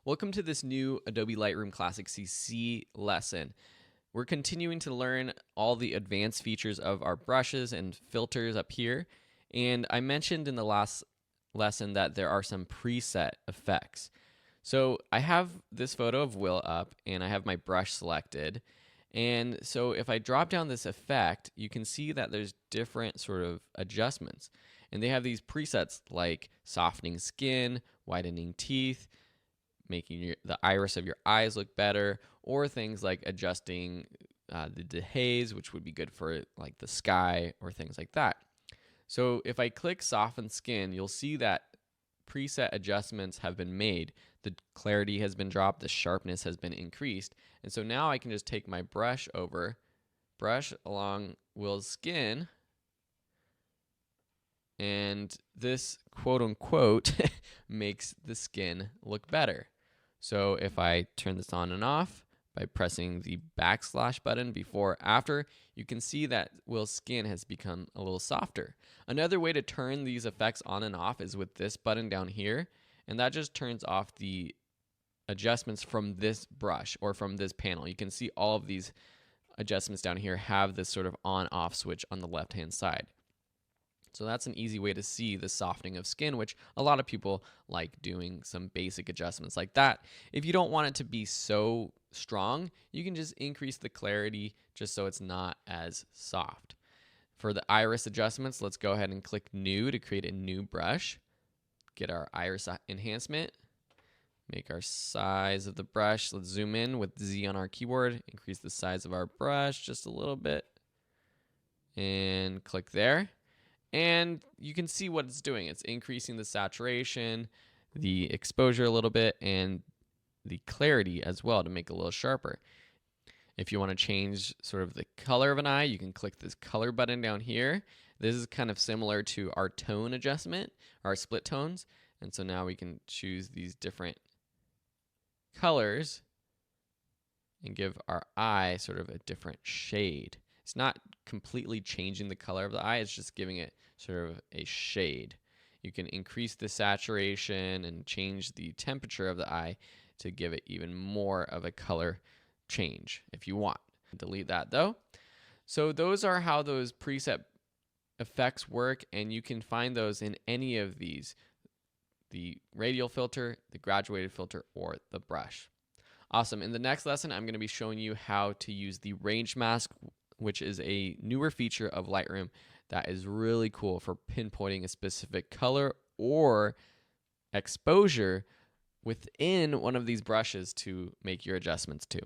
Welcome to this new Adobe Lightroom Classic CC lesson. We're continuing to learn all the advanced features of our brushes and filters up here. And I mentioned in the last lesson that there are some preset effects. So I have this photo of Will up and I have my brush selected. And so if I drop down this effect, you can see that there's different sort of adjustments. And they have these presets like softening skin, widening teeth, making the iris of your eyes look better, or things like adjusting the dehaze, which would be good for like the sky or things like that. So if I click soften skin, you'll see that preset adjustments have been made. The clarity has been dropped, the sharpness has been increased. And so now I can just take my brush along Will's skin, and this quote unquote makes the skin look better. So if I turn this on and off by pressing the backslash button before or after, you can see that Will's skin has become a little softer. Another way to turn these effects on and off is with this button down here, and that just turns off the adjustments from this brush or from this panel. You can see all of these adjustments down here have this sort of on-off switch on the left-hand side. So that's an easy way to see the softening of skin, which a lot of people like doing some basic adjustments like that. If you don't want it to be so strong, you can just increase the clarity just so it's not as soft. For the iris adjustments, let's go ahead and click New to create a new brush. Get our iris enhancement. Make our size of the brush. Let's zoom in with Z on our keyboard. Increase the size of our brush just a little bit. And click there. And you can see what it's doing. It's increasing the saturation, the exposure a little bit, and the clarity as well to make it a little sharper. If you want to change sort of the color of an eye, you can click this color button down here. This is kind of similar to our tone adjustment, our split tones. And so now we can choose these different colors and give our eye sort of a different shade. It's not completely changing the color of the eye, it's just giving it sort of a shade. You can increase the saturation and change the temperature of the eye to give it even more of a color change if you want. Delete that though. So those are how those preset effects work, and you can find those in any of these, the radial filter, the graduated filter, or the brush. Awesome. In the next lesson, I'm going to be showing you how to use the range mask, which is a newer feature of Lightroom that is really cool for pinpointing a specific color or exposure within one of these brushes to make your adjustments to.